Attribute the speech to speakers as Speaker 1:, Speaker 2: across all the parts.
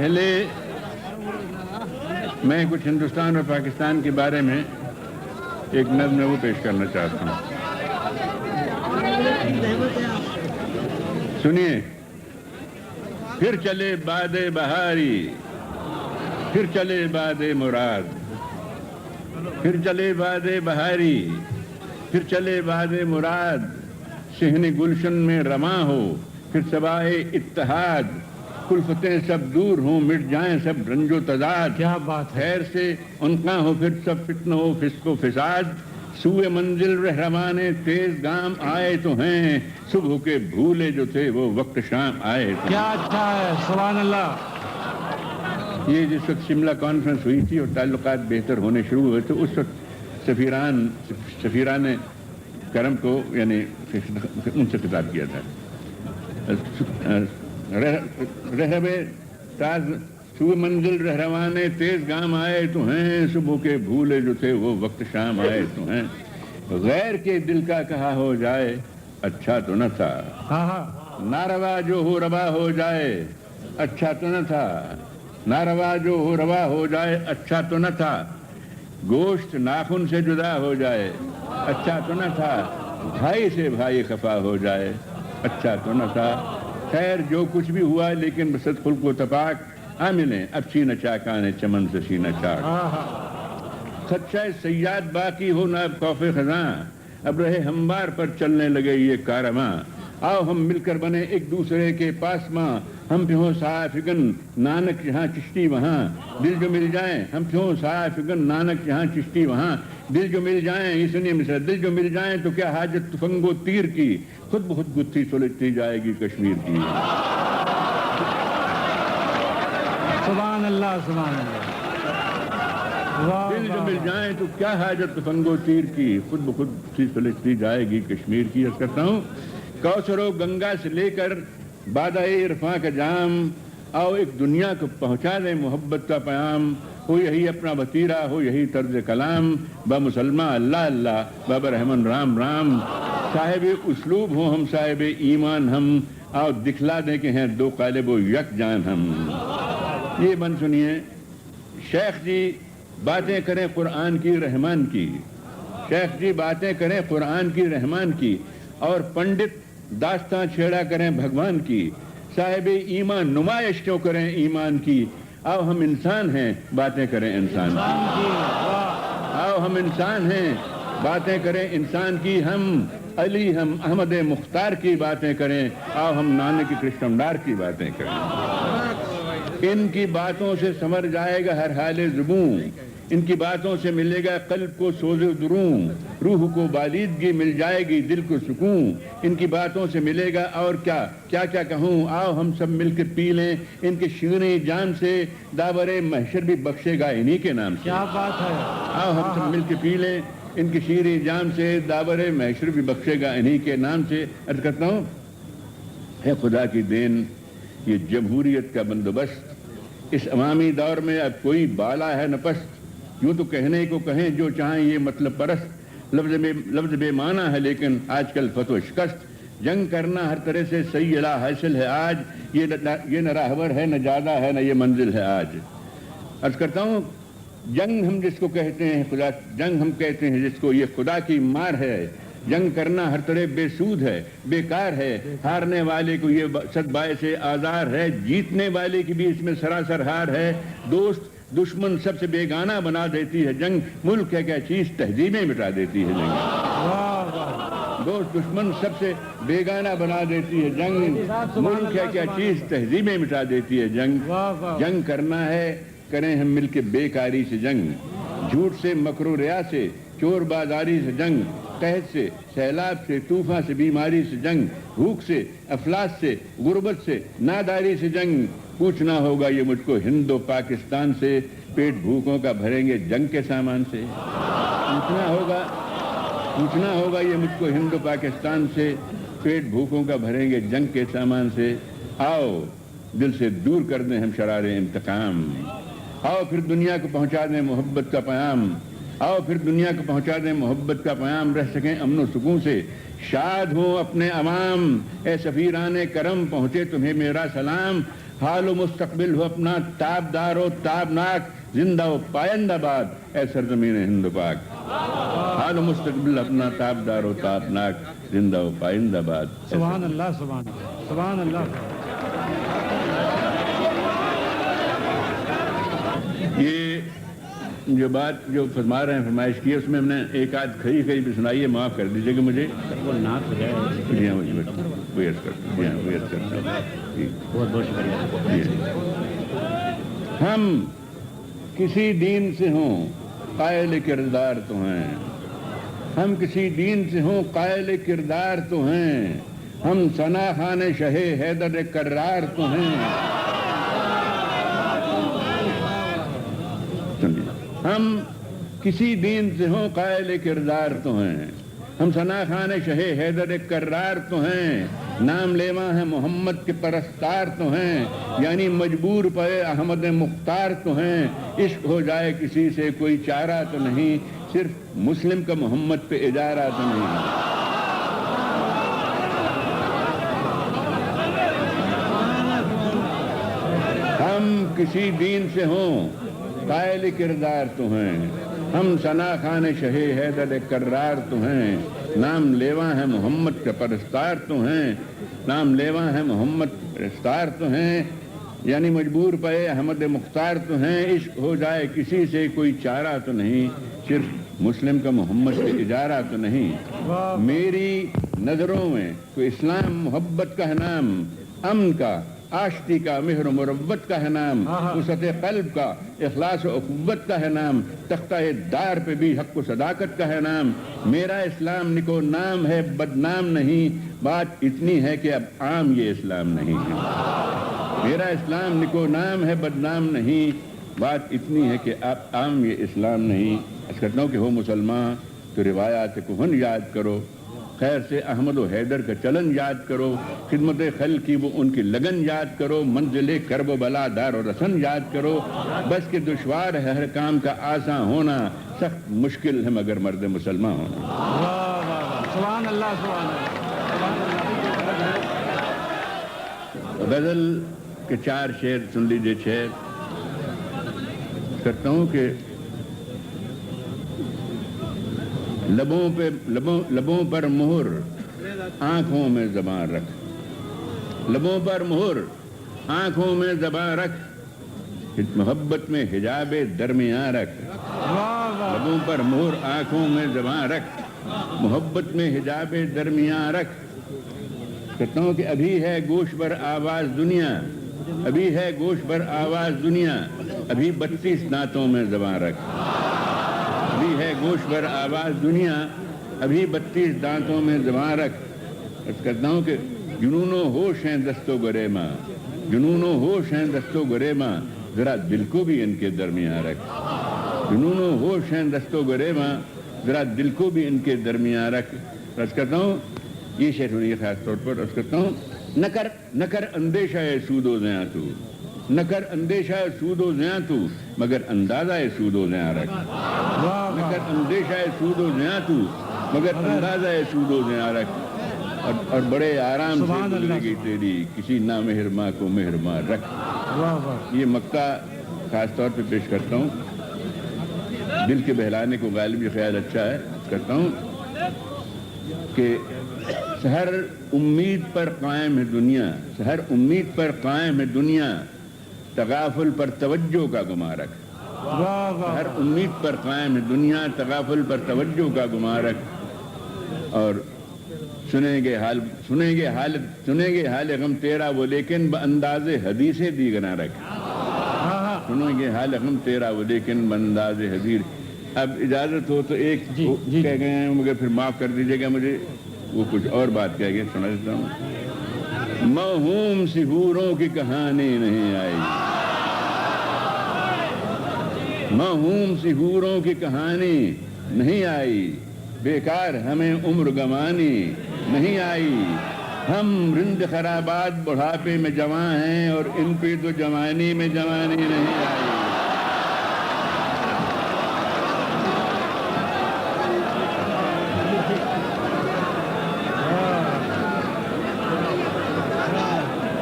Speaker 1: پہلے میں کچھ ہندوستان اور پاکستان کے بارے میں ایک نظم وہ پیش کرنا چاہتا ہوں. سنیے. پھر چلے باد بہاری، پھر چلے باد مراد، پھر چلے باد بہاری، پھر چلے باد مراد، صحن گلشن میں رواں ہو پھر صبائے اتحاد، کلفتیں سب دور ہوں مٹ جائیں سب رنج و تضاد.
Speaker 2: کیا بات ہے.
Speaker 1: خیر سے انقاں ہو پھر سب فتنہ ہو فسق و فساد، سوئے منزل رہروانے تیز گام آئے تو ہیں، صبح کے بھولے جو تھے وہ وقت شام آئے تو.
Speaker 2: کیا اچھا ہے. سبحان اللہ.
Speaker 1: یہ جس وقت شملہ کانفرنس ہوئی تھی اور تعلقات بہتر ہونے شروع ہوئے تھے، اس وقت سفیران کرم کو یعنی ان سے خطاب کیا تھا. رہبے تاز سوئے منزل رہروانے تیز گام آئے تو ہیں، صبح کے بھولے جو تھے وہ وقت شام آئے تو ہیں. غیر کے دل کا کہا ہو جائے اچھا تو نہ تھا، ناروا جو ہو روا ہو جائے اچھا تو نہ تھا، ناروا جو ہو روا ہو جائے اچھا تو نہ تھا، گوشت ناخن سے جدا ہو جائے اچھا تو نہ تھا، بھائی سے بھائی خفا ہو جائے اچھا تو نہ تھا. خیر جو کچھ بھی ہوا لیکن بسط خلق و تفاق آمنیں اب سینہ چاکانے چمن سے سینہ چاک. خدشہ سیاد باقی ہو نہ اب خوف خزاں، اب رہے ہموار پر چلنے لگے یہ کارواں. آؤ ہم مل کر بنے ایک دوسرے کے پاس ماں، ہم پہ ہوں سایہ فگن نانک جہاں چشتی وہاں، دل جو مل جائیں ہم پہ ہوں سایہ فگن نانک جہاں چشتی وہاں. دل جو مل جائیں، یہ سنیے مصرع، دل جو مل جائیں تو کیا حاجت تفنگ و تیر کی، خود بخود گتھی سلجھتی جائے گی کشمیر کی.
Speaker 2: سبحان اللہ. سبحان اللہ.
Speaker 1: دل جو مل جائیں تو کیا حاجت تفنگ و تیر کی، خود بخود گتھی سلجھتی جائے گی کشمیر کی. عرض کرتا ہوں کوثر و گنگا سے لے کر بادائے عرفاں کا جام، آؤ ایک دنیا کو پہنچا دیں محبت کا پیام. ہو یہی اپنا وتیرہ ہو یہی طرز کلام، با مسلمہ اللہ اللہ بابا رحمن رام رام. صاحب اسلوب ہوں ہم صاحب ایمان ہم، آؤ دکھلا دیں کہ ہیں دو قالب و یک جان ہم. یہ بند سنیے. شیخ جی باتیں کریں قرآن کی رحمان کی، شیخ جی باتیں کریں قرآن کی رحمان کی، اور پنڈت داستاں چھیڑا کریں بھگوان کی. صاحب ایمان نمائش کیوں کریں ایمان کی، آؤ ہم انسان ہیں باتیں کریں انسان کی. آؤ ہم انسان ہیں باتیں کریں انسان کی، ہم علی ہم احمد مختار کی باتیں کریں، آؤ ہم نانک کرشن ڈار کی باتیں کریں. ان کی باتوں سے سمر جائے گا ہر حال زبوں، ان کی باتوں سے ملے گا قلب کو سوز و دروں، روح کو بالیدگی مل جائے گی دل کو سکون. ان کی باتوں سے ملے گا اور کیا کیا کیا کہوں، آؤ ہم سب مل کر پی لیں ان کے شیریں جام سے، داور محشر بھی بخشے گا انہی کے نام سے.
Speaker 2: کیا بات ہے.
Speaker 1: آؤ ہم سب مل کے پی لیں ان کے شیریں جام سے، داور محشر بھی بخشے گا انہی کے نام سے. عرض کرتا ہوں ہے خدا کی دین یہ جمہوریت کا بندوبست، اس عوامی دور میں اب کوئی بالا ہے نہ پست. یوں تو کہنے کو کہیں جو چاہیں یہ مطلب پرست، لفظ بے معنی ہے لیکن آج کل فتو شکست. جنگ کرنا ہر طرح سے صحیح اعلیٰ حاصل ہے آج، یہ نہ راہبر ہے نہ جادہ ہے نہ یہ منزل ہے آج. عرض کرتا ہوں جنگ ہم جس کو کہتے ہیں خدا، جنگ ہم کہتے ہیں جس کو، یہ خدا کی مار ہے. جنگ کرنا ہر طرح بے سود ہے بیکار ہے، ہارنے والے کو یہ صد باعث آزار ہے، جیتنے والے کی بھی اس میں سراسر ہار ہے. دوست دشمن سب سے بیگانہ بنا دیتی ہے جنگ، ملک ہے کیا چیز تہذیبیں مٹا دیتی ہے جنگ. دوست دشمن سب سے بیگانہ بنا دیتی ہے جنگ، ملک ہے کیا چیز تہذیبیں مٹا دیتی ہے جنگ. جنگ کرنا ہے کریں ہم مل کے بیکاری سے جنگ، جھوٹ سے مکر و ریا سے چور بازاری سے جنگ، قحط سے سیلاب سے طوفان سے بیماری سے جنگ، بھوک سے افلاس سے غربت سے ناداری سے جنگ. پوچھنا ہوگا یہ مجھ کو ہند و پاکستان سے، پیٹ بھوکوں کا بھریں گے جنگ کے سامان سے. پوچھنا ہوگا یہ مجھ کو ہند و پاکستان سے، پیٹ بھوکوں کا بھریں گے جنگ کے سامان سے. آؤ دل سے دور کر دیں ہم شرار انتقام، آؤ پھر دنیا کو پہنچا دیں محبت کا پیام، آؤ پھر دنیا کو پہنچا دیں محبت کا پیام. رہ سکیں امن و سکون سے شاد ہوں اپنے عوام، اے سفیران کرم پہنچے تمہیں میرا سلام. حال و مستقبل ہو اپنا تابدار و تابناک، زندہ و پائندہ باد اے سرزمین ہند و پاک. حال و مستقبل اپنا تابدار و تابناک، زندہ و پائندہ باد.
Speaker 2: سبحان اللہ سبحان اللہ سبحان اللہ.
Speaker 1: یہ جو بات جو فرما رہے ہیں فرمائش کی ہے، اس میں ہم نے ایک آدھ کھری بھی سنائی ہے، معاف کر دیجیے گا مجھے.
Speaker 3: وہ نعت ہو جائے.
Speaker 1: جی ہاں ویئر کرتا ہوں.
Speaker 3: بہت بہت شکریہ.
Speaker 1: ہم کسی دین سے ہوں قائل کردار تو ہیں، ہم کسی دین سے ہوں قائل کردار تو ہیں، ہم ثنا خان شہ حیدر کرار تو ہیں. ہم کسی دین سے ہوں قائل کردار تو ہیں، ہم ثنا خان شہ حیدر کرار تو ہیں، نام لیوا ہے محمد کے پرستار تو ہیں، یعنی مجبور پے احمد مختار تو ہیں. عشق ہو جائے کسی سے کوئی چارہ تو نہیں، صرف مسلم کا محمد پہ اجارہ تو نہیں. ہم کسی دین سے ہوں قائل کردار تو ہیں، ہم ثنا خان شہ حیدر کرار تو ہیں، نام لیوا ہے محمد کا پرستار تو ہیں، نام لیوا ہے محمد پرستار تو ہیں، یعنی مجبور پے احمد مختار تو ہیں. عشق ہو جائے کسی سے کوئی چارہ تو نہیں، صرف مسلم کا محمد پہ اجارہ تو نہیں. میری نظروں میں تو اسلام محبت کا ہے نام، امن کا، آشتی کا، مہر و مروت کا ہے نام، وسعت قلب کا، اخلاص و اخوت کا ہے نام، تختہ دار پہ بھی حق و صداقت کا ہے نام. میرا اسلام نکو نام ہے بدنام نہیں، بات اتنی ہے کہ اب عام یہ اسلام نہیں ہے. میرا اسلام نکو نام ہے بدنام نہیں، بات اتنی ہے کہ اب عام یہ اسلام نہیں. اس کرتا ہوں کہ ہو مسلمان تو روایات کہن یاد کرو، خیر سے احمد و حیدر کا چلن یاد کرو، خدمت خلق کی وہ ان کی لگن یاد کرو، منزل کرب و بلا دار و رسن یاد کرو. بس کہ دشوار ہے ہر کام کا آسان ہونا، سخت مشکل ہے مگر مرد مسلمان ہونا.
Speaker 2: سبحان اللہ سبحان اللہ.
Speaker 1: غزل کے 4 شعر سن لیجیے. 6 کرتا ہوں کہ لبوں پر مہر آنکھوں میں زبان رکھ، لبوں پر مہر آنکھوں میں زبان رکھ، محبت میں حجاب درمیان رکھ. لبوں پر مہر آنکھوں میں زبان رکھ، محبت میں حجاب درمیان رکھ. کہتا ہوں کہ ابھی ہے گوش پر آواز دنیا، ابھی ہے گوش پر آواز دنیا، ابھی 32 دانتوں میں زبان رکھ. ابھی ہے گوش پر آواز دنیا، ابھی 32 دانتوں میں زبان رکھ. عرض کرتا ہوں کہ جنون و ہوش ہیں دست و گریما، جنون و ہوش ہیں دست و گریما، ذرا دل کو بھی ان کے درمیان رکھ. جنون و ہوش ہیں دست و گریما، ذرا دل کو بھی ان کے درمیان رکھ. عرض کرتا ہوں یہ شعر سنیے خاص طور پر. عرض کرتا ہوں نہ کر اندیشہ سود و زیاں تو، نہ کر اندیشہ سود و زیاں تو، مگر اندازہ سود و زیاں رکھ. نہ کر اندیشہ سود و زیاں تو، مگر اندازہ سود و زیاں رکھ. اور بڑے آرام سے گزرے گی تیری کسی نامہرماں کو مہرماں رکھ. یہ مکہ خاص طور پہ پیش کرتا ہوں، دل کے بہلانے کو غالب یہ خیال اچھا ہے. کرتا ہوں کہ سحر امید پر قائم ہے دنیا، سحر امید پر قائم ہے دنیا، تغافل پر توجہ کا گما رکھ. سحر امید پر قائم ہے دنیا، تغافل پر توجہ کا گما رکھ. اور سنیں گے حال غم تیرا وہ لیکن بانداز حدیث دیگنا رکھ. سنیں گے حال غم تیرا وہ لیکن بانداز حدیث. اب اجازت ہو تو ایک کہہ گئے ہیں مگر پھر معاف کر دیجیے گا مجھے، وہ کچھ اور بات کہہ گئے، سنا دیتا ہوں. موہوم سی حوروں کی کہانی نہیں آئی، موہوم سی حوروں کی کہانی نہیں آئی، بیکار ہمیں عمر گوانی نہیں آئی. ہم رند خرابات بڑھاپے میں جوان ہیں اور ان پہ تو جوانی میں جوانی نہیں آئی.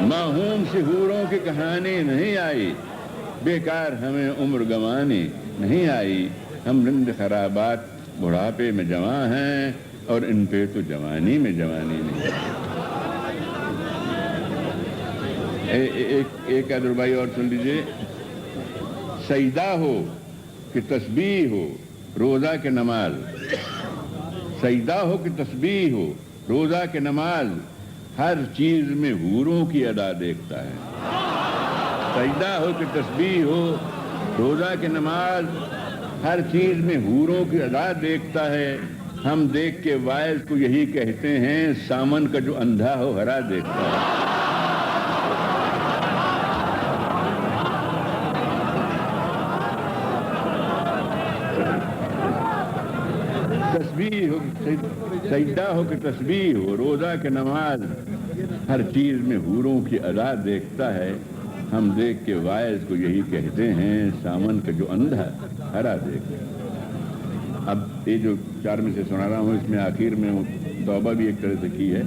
Speaker 1: موہوم سے حوروں کی کہانی نہیں آئی، بیکار ہمیں عمر گنوانی نہیں آئی، ہم رند خرابات بڑھاپے میں جوان ہیں اور ان پہ تو جوانی میں جوانی نہیں ہے۔ ایک آدھ ربائی اور سن لیجئے۔ سجدہ ہو کہ تسبیح ہو روزہ کے نماز، سجدہ ہو کہ تسبیح ہو روزہ کے نماز، ہر چیز میں حوروں کی ادا دیکھتا ہے۔ سجدہ ہو کہ تسبیح ہو روزہ کے نماز، ہر چیز میں حوروں کی ادا دیکھتا ہے، ہم دیکھ کے واعظ کو یہی کہتے ہیں، سامن کا جو اندھا ہو ہرا دیکھتا ہے۔ تسبیح ہو سجدہ ہو کہ تسبیح ہو روزہ کے نماز، ہر چیز میں حوروں کی ادا دیکھتا ہے، ہم دیکھ کے واعظ کو یہی کہتے ہیں، سامن کا جو اندھا ہرا دیکھتا ہے۔ اب یہ جو 4 میں سے سنا رہا ہوں، اس میں آخر میں توبہ بھی ایک طرح سے کی ہے،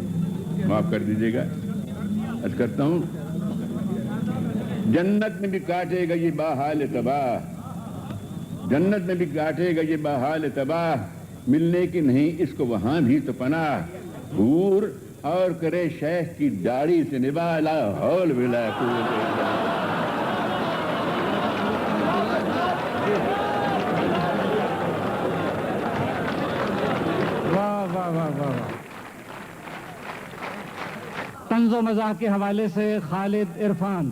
Speaker 1: معاف کر دیجیے گا۔ عرض کرتا ہوں، جنت میں بھی کاٹے گا یہ باحال تباہ، جنت میں بھی کاٹے گا یہ باحال تباہ، ملنے کی نہیں اس کو وہاں بھی تو پناہ، حور اور کرے شیخ کی داڑھی سے نباہ، لا حول ولا قوت الا باللہ۔
Speaker 2: واہ واہ واہ واہ واہ۔ طنز و مزاح کے حوالے سے خالد عرفان۔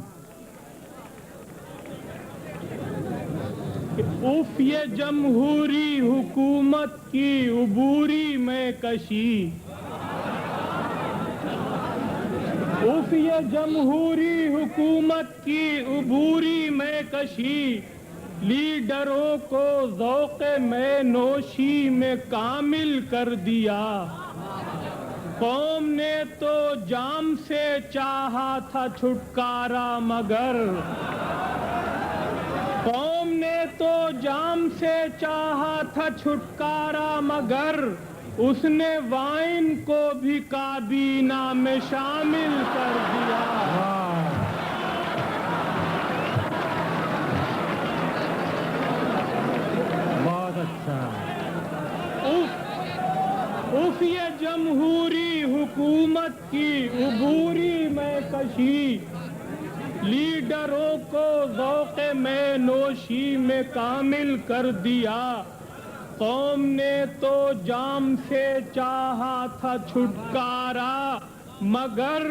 Speaker 4: اف یہ جمہوری حکومت کی عبوری میں کشی، اف یہ جمہوری حکومت کی عبوری میں کشی، لیڈروں کو ذوق میں نوشی میں کامل کر دیا، قوم نے تو جام سے چاہا تھا چھٹکارا مگر، قوم نے تو جام سے چاہا تھا چھٹکارا مگر، اس نے وائن کو بھی کابینہ میں شامل کر دیا۔
Speaker 2: بہت اچھا۔
Speaker 4: اف یہ جمہوری حکومت کی عبوری میں کشی، لیڈروں کو ذوق میں نوشی میں کامل کر دیا، قوم نے تو جام سے چاہا تھا چھٹکارا مگر،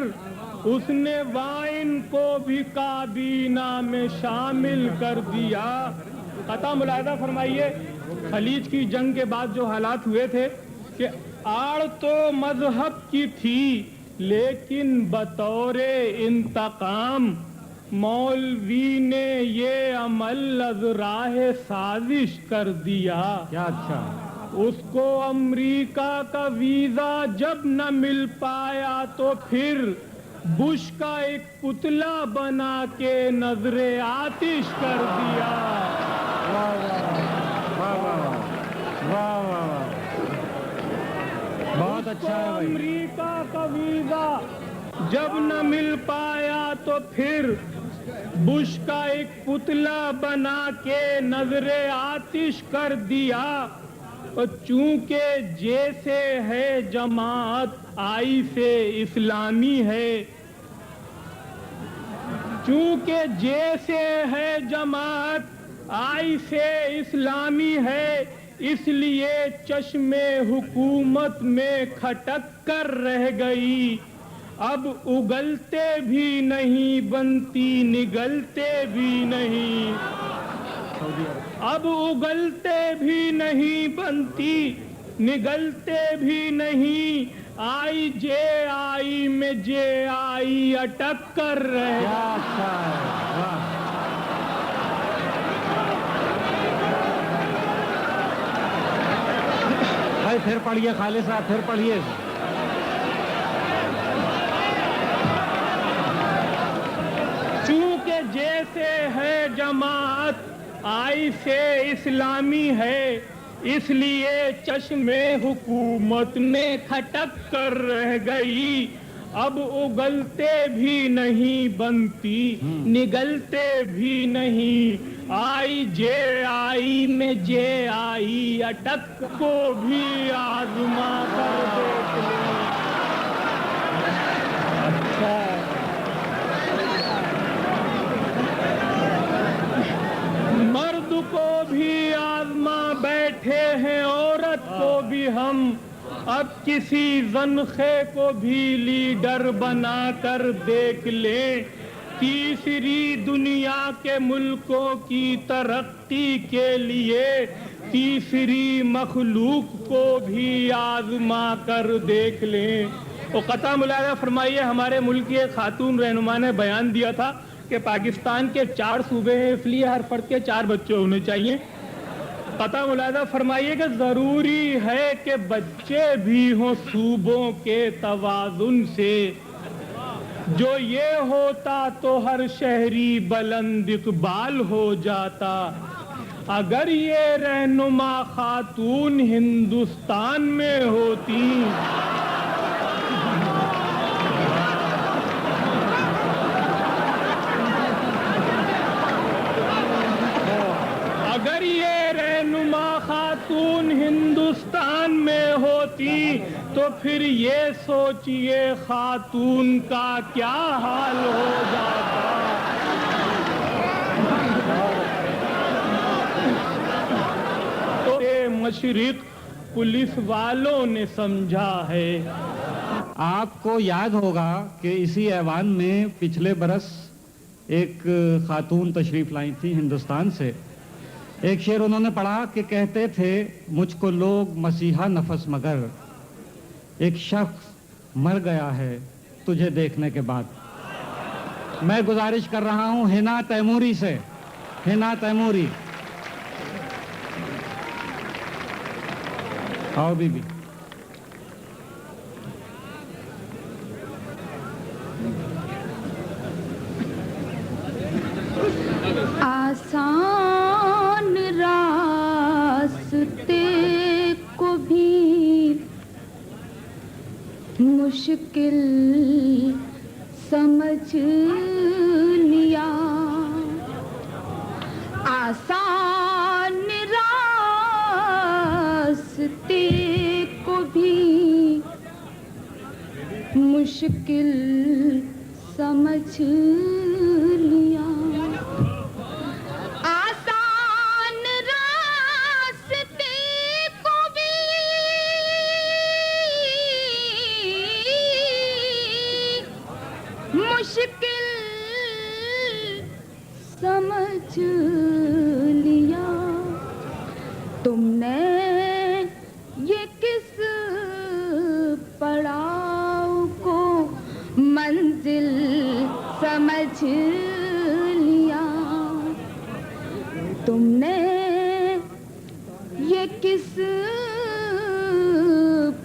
Speaker 4: اس نے وائن کو بھی کابینہ میں شامل کر دیا۔ قطع ملاحظہ فرمائیے، خلیج کی جنگ کے بعد جو حالات ہوئے تھے کہ آڑ تو مذہب کی تھی لیکن بطور انتقام مولوی نے یہ عمل از راہ سازش کر دیا۔
Speaker 2: کیا اچھا۔
Speaker 4: اس کو امریکہ کا ویزا جب نہ مل پایا تو پھر بش کا ایک پتلا بنا کے نظر آتش کر دیا۔
Speaker 2: بہت اچھا ہے بھائی۔
Speaker 4: امریکہ کا ویزا جب نہ مل پایا تو پھر بش کا ایک پتلا بنا کے نظر آتش کر دیا، اور چونکہ جیسے ہے جماعت آئی سے اسلامی ہے، چونکہ جیسے ہے جماعت آئی سے اسلامی ہے، اس لیے چشم حکومت میں کھٹک کر رہ گئی، اب اگلتے بھی نہیں بنتی نگلتے بھی نہیں، اب اگلتے بھی نہیں بنتی نگلتے بھی نہیں، آئی جے آئی میں جے آئی اٹک کر رہ گئی۔
Speaker 2: بھائی پھر پڑھیے خالد صاحب، پھر پڑھیے۔
Speaker 4: چونکہ جیسے ہے جماعت آئی سے اسلامی ہے، اس لیے چشم حکومت میں کھٹک کر رہ گئی، اب اگلتے بھی نہیں بنتی نگلتے بھی نہیں آئی جے آئی میں جے آئی اٹک کو بھی آزما کر دیکھ لیں مرد کو بھی آزما بیٹھے ہیں عورت کو بھی ہم اب کسی زنخے کو بھی لیڈر بنا کر دیکھ لیں تیسری دنیا کے ملکوں کی ترقی کے لیے تیسری مخلوق کو بھی آزما کر دیکھ لیں اور قطع ملاحظہ فرمائیے ہمارے ملک کی ایک خاتون رہنما نے بیان دیا تھا کہ پاکستان کے 4 صوبے ہیں اس لیے ہر فرد کے 4 بچے ہونے چاہیے قطع ملاحظہ فرمائیے کہ ضروری ہے کہ بچے بھی ہوں صوبوں کے توازن سے جو یہ ہوتا تو ہر شہری بلند اقبال ہو جاتا اگر یہ رہنما خاتون ہندوستان میں ہوتی اگر یہ رہنما خاتون ہندوستان میں ہوتی تو پھر یہ سوچئے خاتون کا کیا حال ہو جاتا تو یہ مشرق پولیس والوں نے سمجھا ہے
Speaker 2: آپ کو یاد ہوگا کہ اسی ایوان میں پچھلے برس ایک خاتون تشریف لائی تھی ہندوستان سے ایک شعر انہوں نے پڑھا کہ کہتے تھے مجھ کو لوگ مسیحا نفس مگر ایک شخص مر گیا ہے تجھے دیکھنے کے بعد میں گزارش کر رہا ہوں حنا تیموری سے حنا تیموری آؤ بی بی
Speaker 5: آسان راستے کو بھی مشکل سمجھ لیا آسان راستے کو بھی مشکل سمجھ لیا مشکل سمجھ لیا تم نے یہ کس پڑاؤ کو منزل سمجھ لیا تم نے یہ کس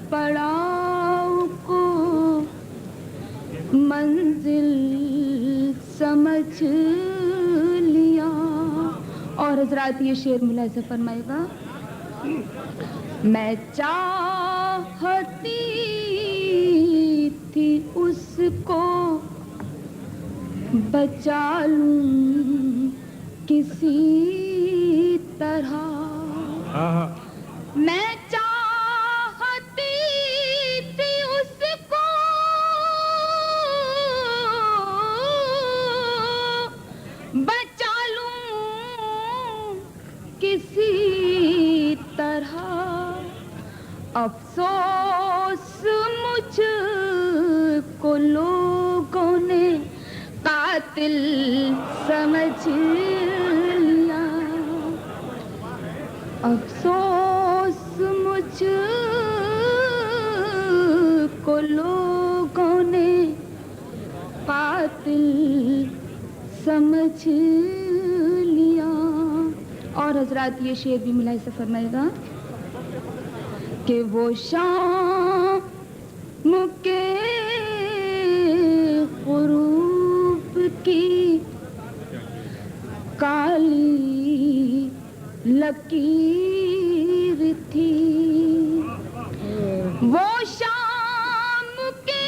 Speaker 5: پڑاؤ کو منزل سمجھ لیا اور حضرات یہ شعر ملاحظہ فرمائے گا میں چاہتی تھی اس کو بچا لوں کسی طرح میں چاہتی تھی اس کو بچا لوں کسی طرح افسوس مجھ کو لوگوں نے قاتل سمجھ لیا افسوس مجھ کو لوگوں نے قاتل سمجھ لیا اور حضرات یہ شعر بھی ملاحظہ فرمائے گا کہ وہ شام کے غروب کی کالی لکیر تھی وہ شام کے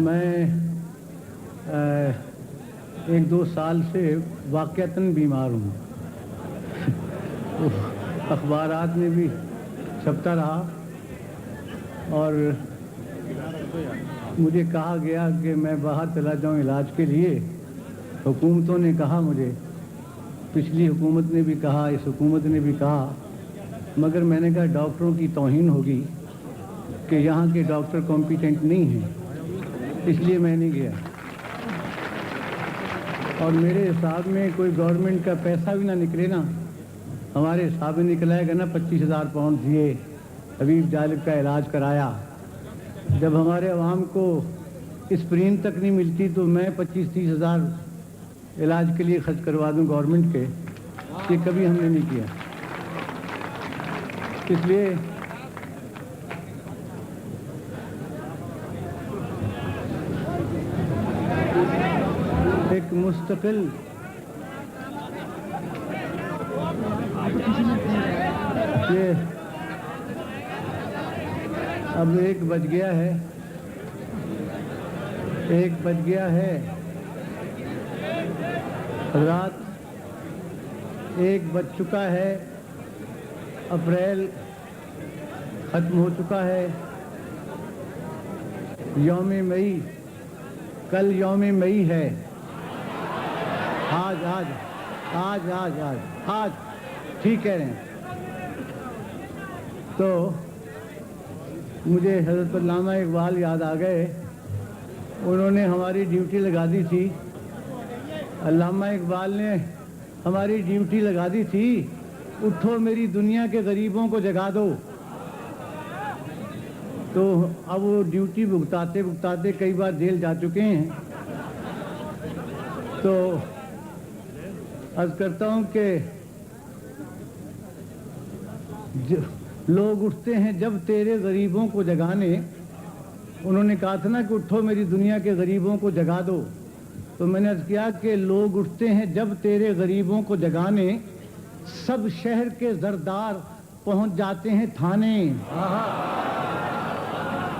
Speaker 6: میں 1-2 سال سے واقعتاً بیمار ہوں. اخبارات میں بھی چھپتا رہا اور مجھے کہا گیا کہ میں باہر چلا جاؤں علاج کے لیے. حکومتوں نے کہا مجھے, پچھلی حکومت نے بھی کہا, اس حکومت نے بھی کہا, مگر میں نے کہا ڈاکٹروں کی توہین ہوگی کہ یہاں کے ڈاکٹر کمپیٹنٹ نہیں ہیں, اس لیے میں نہیں گیا. اور میرے حساب میں کوئی گورنمنٹ کا پیسہ بھی نہ نکلے نا, ہمارے حساب میں نکلائے گا نا 25,000 پاؤنڈ دیے, حبیب جالب کا علاج کرایا. جب ہمارے عوام کو اسپرین تک نہیں ملتی تو میں 25-30 ہزار علاج کے لیے خرچ کروا دوں گورنمنٹ کے, یہ کبھی ہم نے نہیں کیا. اس لیے ایک مستقل یہ اب 1 بج گیا ہے, 1 بج گیا ہے حضرات, 1 بج چکا ہے. اپریل ختم ہو چکا ہے. یوم مئی, کل یوم مئی ہے. آج آج آج آج آج آج ٹھیک کہہ رہے ہیں. تو مجھے حضرت علامہ اقبال یاد آ گئے, انہوں نے ہماری ڈیوٹی لگا دی تھی. علامہ اقبال نے ہماری ڈیوٹی لگا دی تھی, اٹھو میری دنیا کے غریبوں کو جگا دو. تو اب وہ ڈیوٹی بھگتاتے بھگتاتے کئی بار جیل جا چکے ہیں. تو عرض کرتا ہوں کہ لوگ اٹھتے ہیں جب تیرے غریبوں کو جگانے. انہوں نے کہا تھا نا کہ اٹھو میری دنیا کے غریبوں کو جگا دو, تو میں نے عرض کیا کہ لوگ اٹھتے ہیں جب تیرے غریبوں کو جگانے, سب شہر کے زردار پہنچ جاتے ہیں تھانے.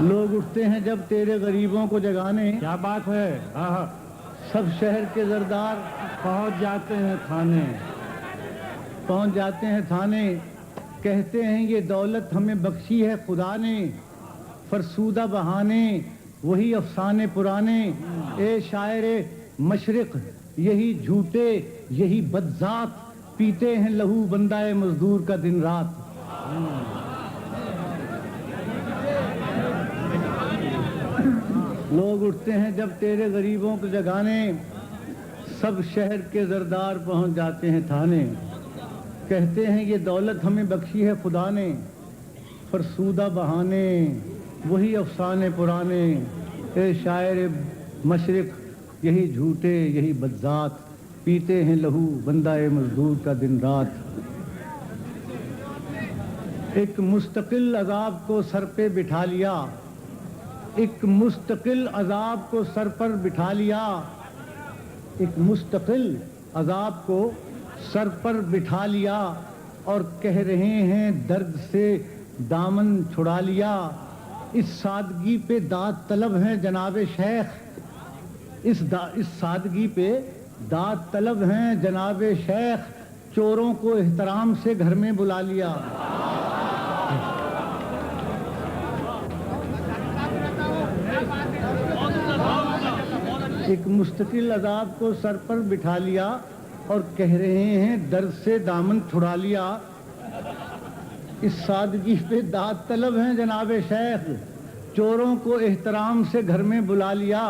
Speaker 6: لوگ اٹھتے ہیں جب تیرے غریبوں کو جگانے,
Speaker 2: کیا بات ہے,
Speaker 6: سب شہر کے زردار
Speaker 2: پہنچ جاتے ہیں تھانے.
Speaker 6: پہنچ جاتے ہیں تھانے. کہتے ہیں یہ دولت ہمیں بخشی ہے خدا نے, فرسودہ بہانے وہی افسانے پرانے. اے شاعر مشرق یہی جھوٹے یہی بدذات, پیتے ہیں لہو بندہ مزدور کا دن رات. لوگ اٹھتے ہیں جب تیرے غریبوں کو جگانے, سب شہر کے زردار پہنچ جاتے ہیں تھانے. کہتے ہیں یہ دولت ہمیں بخشی ہے خدا نے, فرسودہ بہانے وہی افسانے پرانے. اے شاعر مشرق یہی جھوٹے یہی بدذات, پیتے ہیں لہو بندہ مزدور کا دن رات. ایک مستقل عذاب کو سر پہ بٹھا لیا, ایک مستقل عذاب کو سر پر بٹھا لیا. ایک مستقل عذاب کو سر پر بٹھا لیا, اور کہہ رہے ہیں درد سے دامن چھڑا لیا. اس سادگی پہ داد طلب ہیں جناب شیخ, اس سادگی پہ داد طلب ہیں جناب شیخ. چوروں کو احترام سے گھر میں بلا لیا. ایک مستقل عذاب کو سر پر بٹھا لیا اور کہہ رہے ہیں درد سے دامن چھڑا لیا. اس سادگی پہ داد طلب ہیں جناب شیخ, چوروں کو احترام سے گھر میں بلا لیا.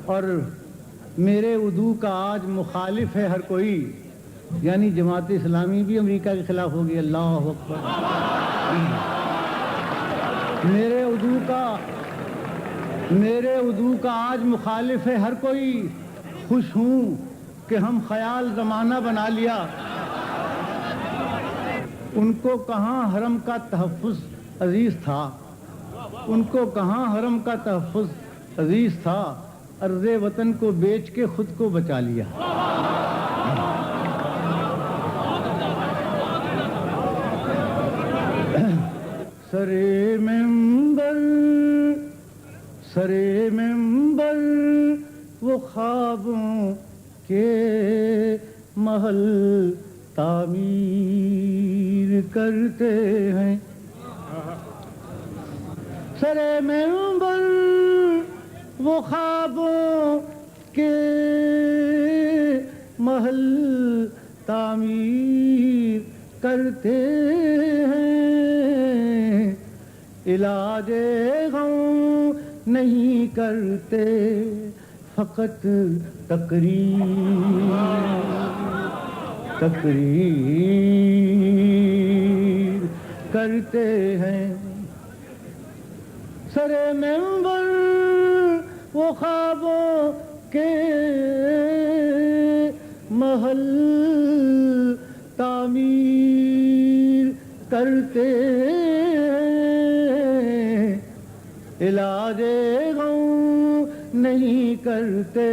Speaker 6: اور میرے وضو کا آج مخالف ہے ہر کوئی, یعنی جماعت اسلامی بھی امریکہ کے خلاف ہوگی. اللہ اکبر. میرے وضو کا آج مخالف ہے ہر کوئی. خوش ہوں کہ ہم خیال زمانہ بنا لیا. ان کو کہاں حرم کا تحفظ عزیز تھا, ان کو کہاں حرم کا تحفظ عزیز تھا. ارض وطن کو بیچ کے خود کو بچا لیا. سرے منبر سرے منبر وہ خوابوں کے محل تعمیر کرتے ہیں. سرے منبر وہ خوابوں کے محل تعمیر کرتے ہیں. علاج غم نہیں کرتے فقط تقریر کرتے ہیں. سرے منبر وہ خوابوں کے محل تعمیر کرتے ہیں. علاج غم نہیں کرتے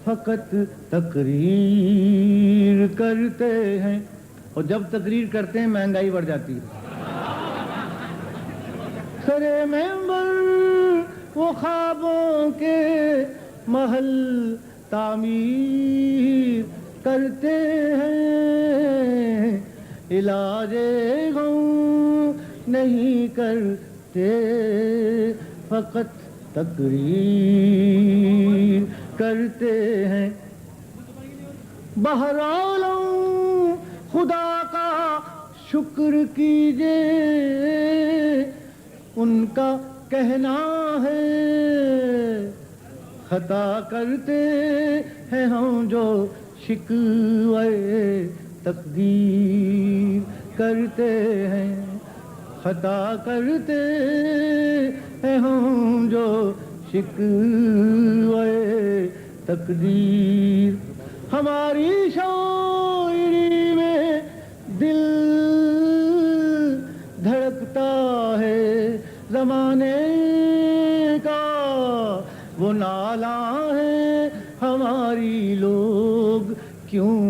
Speaker 6: فقط تقریر کرتے ہیں. اور جب تقریر کرتے ہیں مہنگائی بڑھ جاتی ہے. سرے منبر وہ خوابوں کے محل تعمیر کرتے ہیں. علاج غم نہیں کرتے فقط تقریر کرتے ہیں. بہرحال خدا کا شکر کیجئے ان کا کہنا ہے خطا کرتے ہیں ہم جو شکوے تقدیر کرتے ہیں. خطا کرتے ہیں ہم جو شکوے تقدیر. ہماری شاعری میں دل دھڑکتا ہے زمانے کا وہ نالہ ہے. ہماری لوگ کیوں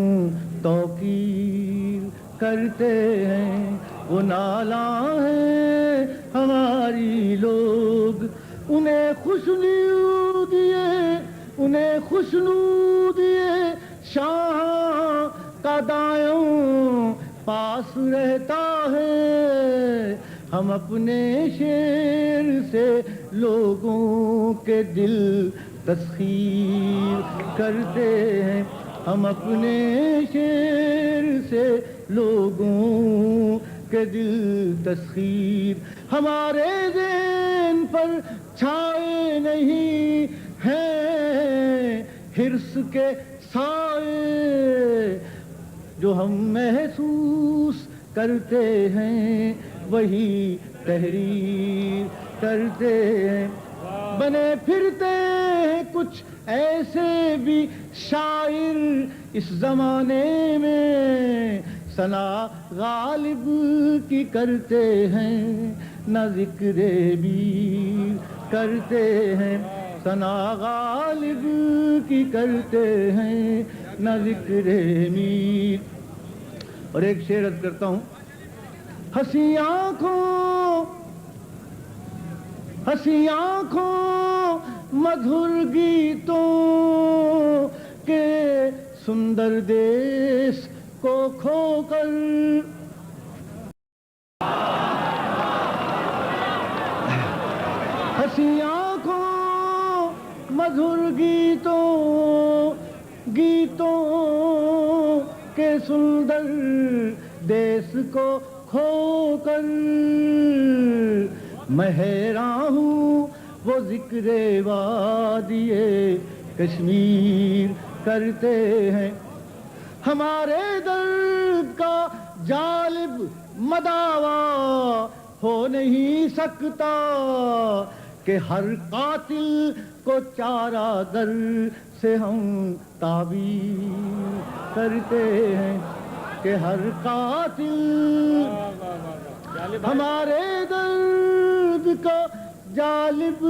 Speaker 6: توقیر کرتے ہیں وہ نالہ ہے ہماری لوگ. انہیں خوشنو دیے شاہ کا دایوں پاس رہتا ہے. ہم اپنے شعر سے لوگوں کے دل تسخیر کرتے ہیں. ہم اپنے شعر سے لوگوں کے دل تسخیر. ہمارے ذہن پر چھائے نہیں ہیں حرص کے سائے. جو ہم محسوس کرتے ہیں وہی تحریر کرتے ہیں. بنے پھرتے ہیں کچھ ایسے بھی شاعر اس زمانے میں ثنا غالب کی کرتے ہیں نہ ذکر بیر کرتے ہیں. ثنا غالب کی کرتے ہیں نہ ذکر میر. اور ایک شعر عرض کرتا ہوں. ہنسی آنکھوں مدھر گیتوں کے سندر دیش کو کھو کر ہنسی آنکھوں مدھر گیتوں کے سندر دیس کو کھو کر میں حیران ہوں وہ ذکر وادی کشمیر کرتے ہیں. ہمارے درد کا جالب مداوا ہو نہیں سکتا کہ ہر قاتل کو چارہ در سے ہم تعبیر کرتے ہیں. کہ ہر قاتل ہمارے درد کا جالب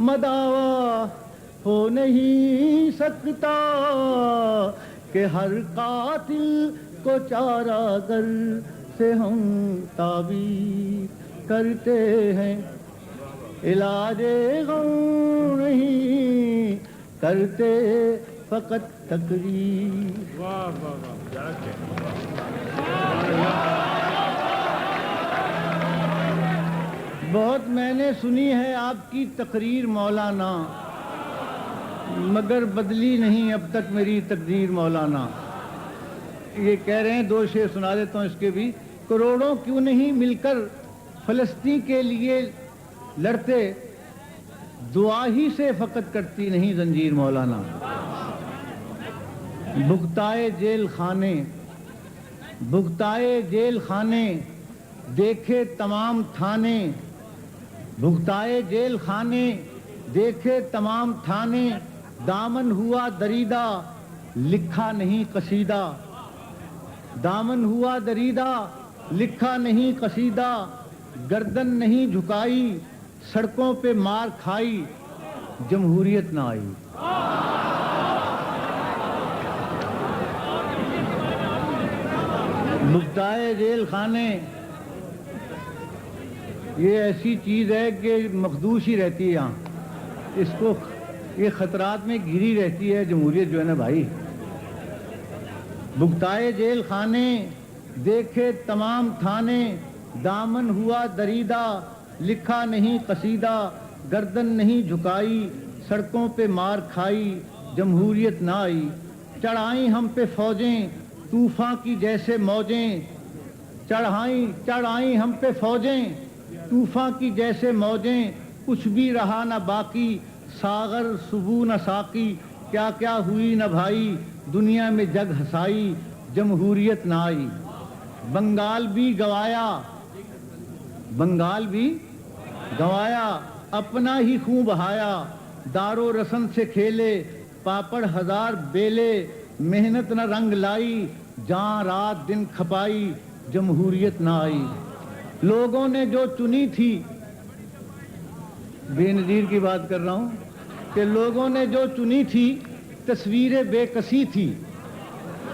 Speaker 6: مداوا ہو نہیں سکتا کہ ہر قاتل کو چارہ گر سے ہم تعبیر کرتے ہیں. علاج غم نہیں کرتے فقط تقریر.
Speaker 4: واہ واہ واہ،
Speaker 6: بہت میں نے سنی ہے آپ کی تقریر مولانا، مگر بدلی نہیں اب تک میری تقدیر مولانا. یہ کہہ رہے ہیں، دو شعر سنا دیتا ہوں اس کے بھی. کروڑوں کیوں نہیں مل کر فلسطین کے لیے لڑتے، دعا ہی سے فقط کرتی نہیں زنجیر مولانا. بھگتائے جیل خانے، بھگتائے جیل خانے، دیکھے تمام تھانے، بھگتائے جیل خانے، دیکھے تمام تھانے، دامن ہوا دریدہ لکھا نہیں قصیدہ، دامن ہوا دریدہ لکھا نہیں قصیدہ، گردن نہیں جھکائی، سڑکوں پہ مار کھائی، جمہوریت نہ آئی. بھگتائے جیل خانے یہ ایسی چیز ہے کہ مخدوش ہی رہتی ہے یہاں، اس کو یہ خطرات میں گھری رہتی ہے جمہوریت جو ہے نا بھائی. بھگتائے جیل خانے، دیکھے تمام تھانے، دامن ہوا دریدہ لکھا نہیں قصیدہ، گردن نہیں جھکائی، سڑکوں پہ مار کھائی، جمہوریت نہ آئی. چڑھائیں ہم پہ فوجیں طوفان کی جیسے موجیں، چڑھائیں ہم پہ فوجیں طوفان کی جیسے موجیں، کچھ بھی رہا نہ باقی، ساغر صبح نہ ساقی، کیا کیا ہوئی نہ بھائی، دنیا میں جگ ہسائی، جمہوریت نہ آئی. بنگال بھی گوایا، بنگال بھی گوایا، اپنا ہی خون بہایا، دار و رسن سے کھیلے، پاپڑ ہزار بیلے، محنت نہ رنگ لائی، جان رات دن کھپائی، جمہوریت نہ آئی. لوگوں نے جو چنی تھی، بے نظیر کی بات کر رہا ہوں، کہ لوگوں نے جو چنی تھی تصویر بے کسی تھی،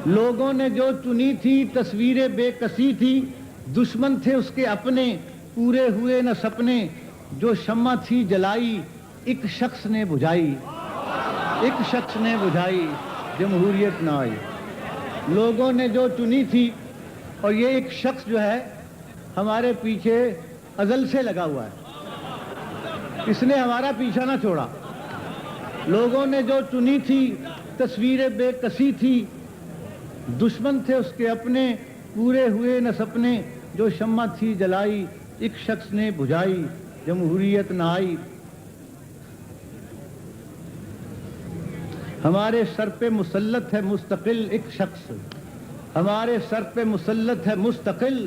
Speaker 6: لوگوں نے جو چنی تھی تصویر بے کسی تھی، دشمن تھے اس کے اپنے، پورے ہوئے نہ سپنے، جو شمع تھی جلائی ایک شخص نے بجھائی، ایک شخص نے بجھائی، جمہوریت نہ آئی. لوگوں نے جو چنی تھی، اور یہ ایک شخص جو ہے ہمارے پیچھے ازل سے لگا ہوا ہے، اس نے ہمارا پیچھا نہ چھوڑا. لوگوں نے جو چنی تھی تصویر بے کسی تھی، دشمن تھے اس کے اپنے، پورے ہوئے نہ سپنے، جو شمع تھی جلائی ایک شخص نے بجھائی، جمہوریت نہ آئی. ہمارے سر پہ مسلط ہے مستقل ایک شخص، ہمارے سر پہ مسلط ہے مستقل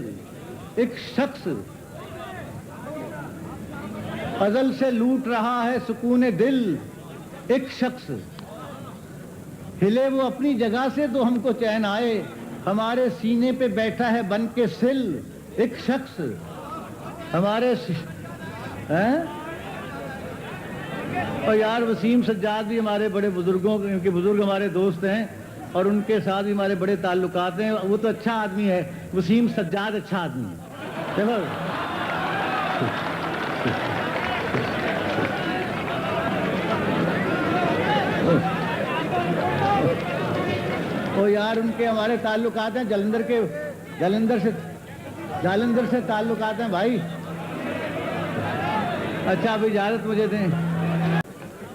Speaker 6: ایک شخص، ازل سے لوٹ رہا ہے سکون دل ایک شخص. ہلے وہ اپنی جگہ سے تو ہم کو چین آئے، ہمارے سینے پہ بیٹھا ہے بن کے سل ایک شخص. ہمارے اور یار وسیم سجاد بھی ہمارے بڑے بزرگوں کے بزرگ ہمارے دوست ہیں، اور ان کے ساتھ بھی ہمارے بڑے تعلقات ہیں. وہ تو اچھا آدمی ہے، وسیم سجاد اچھا آدمی ہے. چلو وہ یار ان کے ہمارے تعلقات ہیں، جالندھر سے تعلقات ہیں بھائی. اچھا اب اجازت مجھے دیں.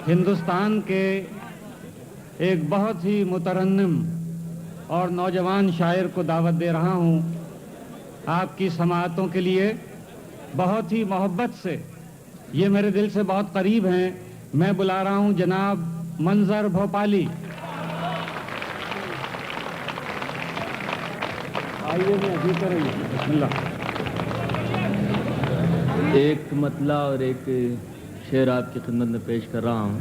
Speaker 2: ہندوستان کے ایک بہت ہی مترنم اور نوجوان شاعر کو دعوت دے رہا ہوں آپ کی سماعتوں کے لیے. بہت ہی محبت سے، یہ میرے دل سے بہت قریب ہیں. میں بلا رہا ہوں جناب منظر بھوپالی. آئیے میں ابھی کریں گے. بسم اللہ.
Speaker 3: ایک مطلع اور ایک شعر آپ کی خدمت میں پیش کر رہا ہوں،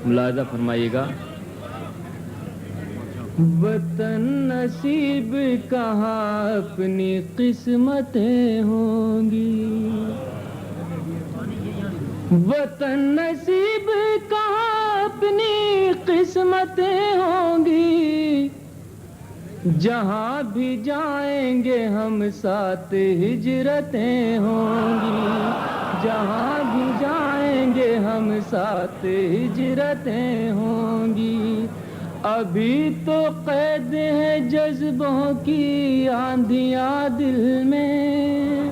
Speaker 3: ملاحظہ فرمائیے گا. وطن نصیب کہاں اپنی قسمتیں ہوں گی، وطن نصیب کہاں اپنی قسمتیں ہوں گی، جہاں بھی جائیں گے ہم ساتھ ہجرتیں ہوں گی، جہاں بھی جائیں گے ہم ساتھ ہجرتیں ہوں گی. ابھی تو قید ہے جذبوں کی آندھیاں دل میں,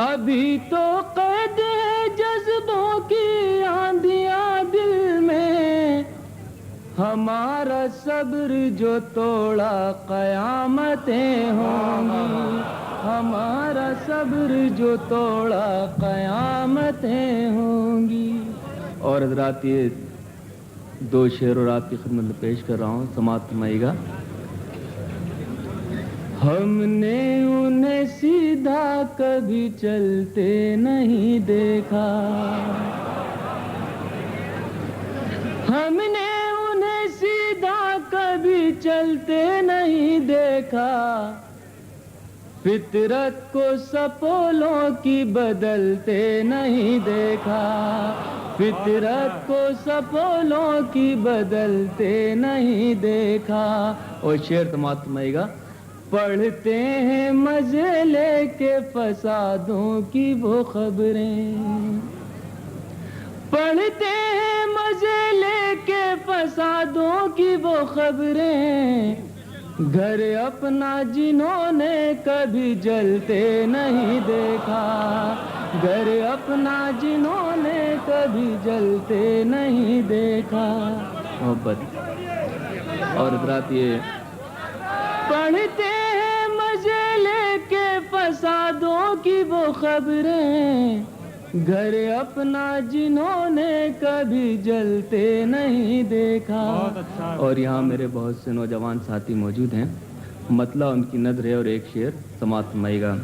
Speaker 3: ابھی تو قید ہے جذبوں کی آندھیاں دل میں. ہمارا صبر جو توڑا قیامتیں ہوں گی, ہمارا صبر جو توڑا قیامتیں ہوں گی. اور حضرات یہ دو شعر اور آپ کی خدمت میں پیش کر رہا ہوں, سماعت فرمائیے گا. ہم نے انہیں سیدھا کبھی چلتے نہیں دیکھا, ہم نے انہیں سیدھا کبھی چلتے نہیں دیکھا. فطرت کو سپولوں کی بدلتے نہیں دیکھا, فطرت کو سپولوں کی بدلتے نہیں دیکھا. اور شعر سماعت فرمائیے گا. پڑھتے ہیں مزے لے کے فسادوں کی وہ خبریں, پڑھتے ہیں مزے لے کے فسادوں کی وہ خبریں. گھر اپنا جنہوں نے کبھی جلتے نہیں دیکھا, گھر اپنا جنہوں نے کبھی جلتے نہیں دیکھا. محبت اور حضرات یہ پڑھتے ہیں مزے لے کے فسادوں کی وہ خبریں, گھر اپنا جنہوں نے کبھی جلتے نہیں دیکھا. اور یہاں میرے بہت سے نوجوان ساتھی موجود ہیں, مطلع ان کی نظر ہے. اور ایک شعر سماعت فرمائیے گا.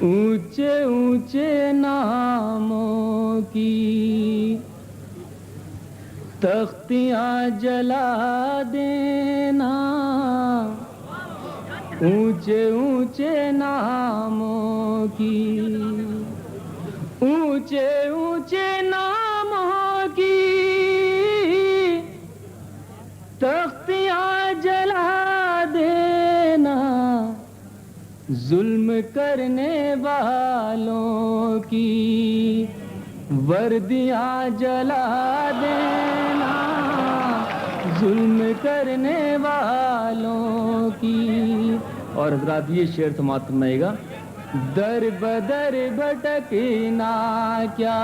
Speaker 3: اونچے اونچے ناموں کی تختیاں جلا دینا, اونچے اونچے ناموں کی, اونچے اونچے ناموں کی تختیاں جلا دینا. ظلم کرنے والوں کی وردیاں جلا دینا, ظلم کرنے والوں کی. اور حضرات یہ شعر سماعت فرمائیے گا. در بدر بھٹکنا کیا,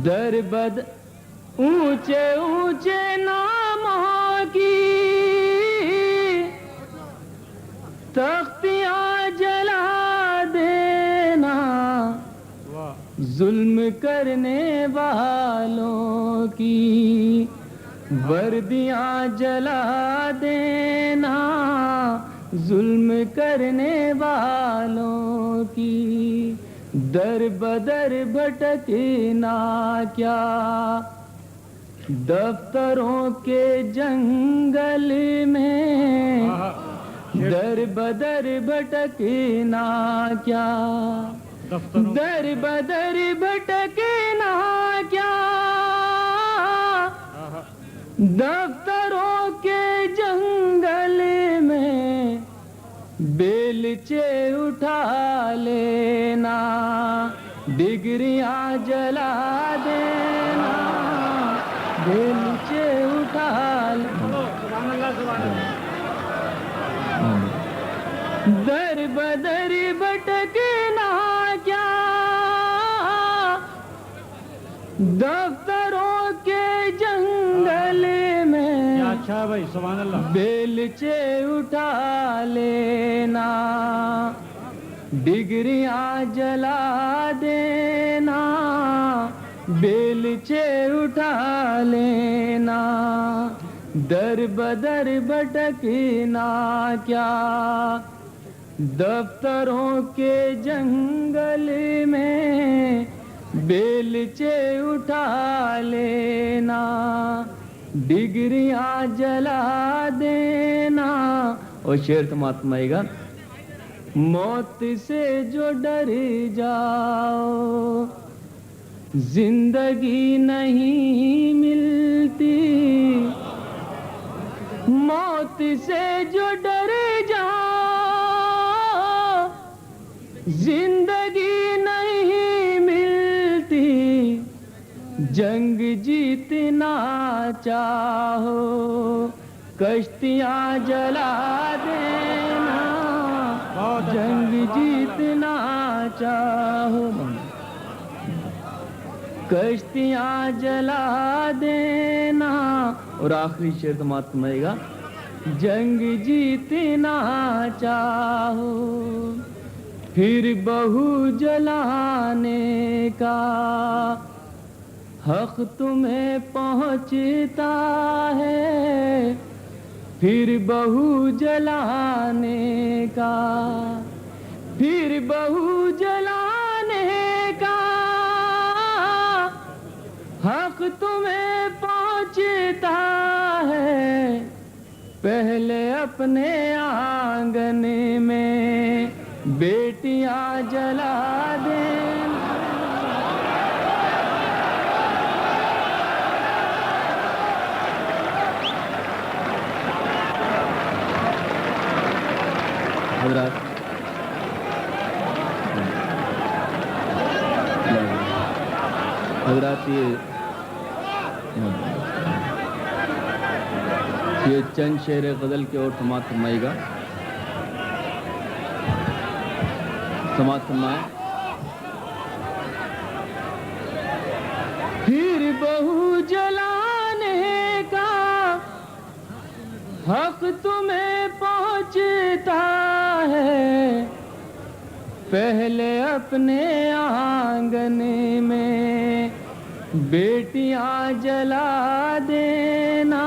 Speaker 3: در بدر اونچے اونچے ناموں کی تختیاں جلا دینا, ظلم کرنے والوں کی وردیاں جلا دینا, ظلم کرنے والوں کی. در بدر بھٹکنا کیا, دفتروں کے جنگل میں در بدر بھٹکنا کیا, در بدر بھٹکنا کیا, دفتروں کے جنگل میں بیلچے اٹھا لینا, ڈگریاں جلا دینا, بیلچے اٹھا لینا. در بدر بھٹکنا کیا, دفتروں کے جنگل میں
Speaker 2: اچھا بھائی سبحان اللہ,
Speaker 3: بیلچے اٹھا لینا, ڈگریاں جلا دینا, بیلچے اٹھا لینا. در بدر بھٹکنا کیا, دفتروں کے جنگل میں بیلچے اٹھا لینا, ڈگریاں جلا دینا. اور شعر سماعت فرمائیے گا. موت سے جو ڈر جاؤ زندگی نہیں ملتی, موت سے جو ڈر جاؤ زندگی نہیں ملتی جنگ جیتنا چاہو کشتیاں جلا دینا جنگ جیتنا چاہو کشتیاں جلا دینا. اور آخری شعر سماعت فرمائے گا. جنگ جیتنا چاہو پھر بہو جلانے کا حق تمہیں پہنچتا ہے. پھر بہو جلانے کا پھر بہو جلانے کا حق تمہیں پہنچتا ہے. پہلے اپنے آنگن میں بیٹیاں جلا دیں. حضرات یہ چند شعر غزل کے اور سماعت فرمائے گا. سماعت فرمائے. پھر بہو جلانے کا حق تمہیں پہنچتا ہے. پہلے اپنے آنگن میں بیٹیاں جلا دینا.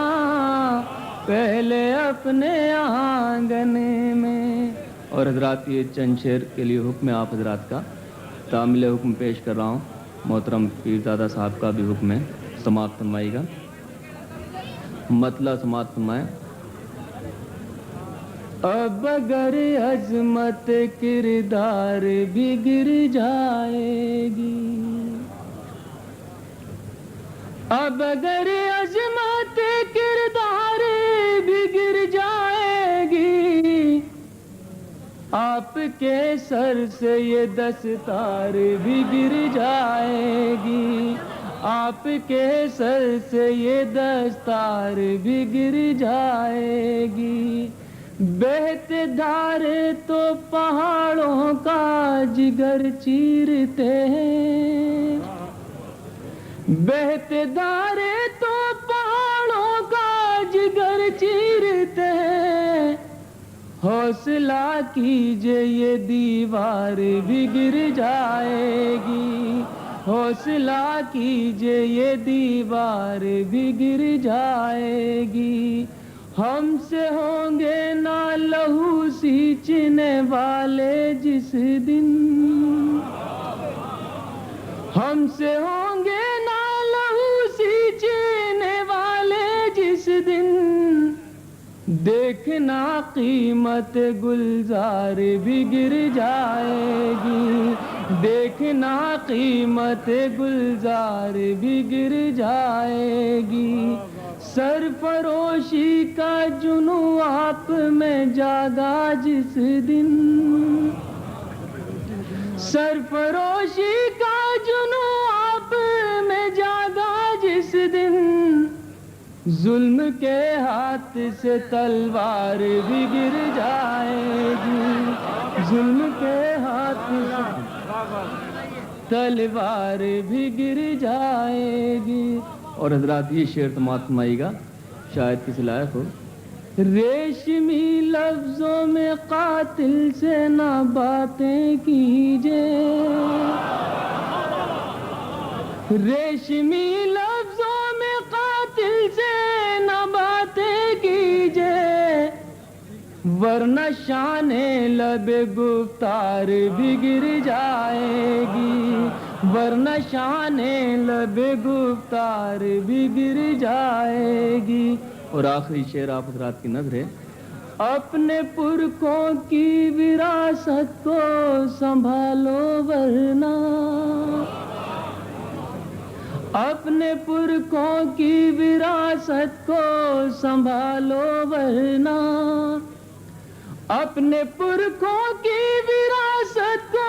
Speaker 3: پہلے اپنے آنگن میں. اور حضرات یہ چند شعر کے لیے حکم ہے آپ حضرات کا. تعمیل حکم پیش کر رہا ہوں. محترم پیرزادہ صاحب کا بھی حکم ہے. سماعت فرمائے گا. مطلع سماعت فرمائے. اب اگر عظمت کردار بگڑ جائے گی اب اگر عظمت کردار بگڑ جائے گی آپ کے سر سے یہ دستار بگڑ جائے گی. آپ کے سر سے یہ دستار بگڑ جائے گی. بہتے دھارے تو پہاڑوں کا جگر چیرتے ہیں. بہتے دھارے تو پہاڑوں کا جگر چیرتے ہیں. حوصلہ کیجئے یہ دیوار بگڑ جائے گی. حوصلہ کیجئے یہ دیوار بگڑ جائے گی. ہم سے ہوں گے نہ لہو سینچنے والے جس دن ہم سے ہوں گے نہ لہو سینچنے والے جس دن دیکھنا قیمت گلزار بگڑ جائے گی. دیکھنا قیمت گلزار بگڑ جائے گی. سرفروشی کا جنوں آپ میں جاگا جس دن سرفروشی کا جنوں آپ میں جاگا جس دن ظلم کے ہاتھ سے تلوار بگڑ جائے گی. ظلم کے ہاتھ سے تلوار بگڑ جائے گی. اور حضرات یہ شعر سماعت فرمائے گا. شاید کسی لائق ہو. ریشمی لفظوں میں قاتل سے نہ باتیں کیجے. ریشمی لفظوں میں قاتل سے نہ باتیں کیجے. ورنہ شان لب گفتار بگڑ جائے گی. ورنہ شان لب گفتار بگڑ جائے گی. اور آخری شعر آپ حضرات کی نظر ہے. اپنے پرکھوں کی وراثت کو سنبھالو ورنہ اپنے پرکھوں کی وراثت کو سنبھالو ورنہ اپنے پرکھوں کی وراثت کو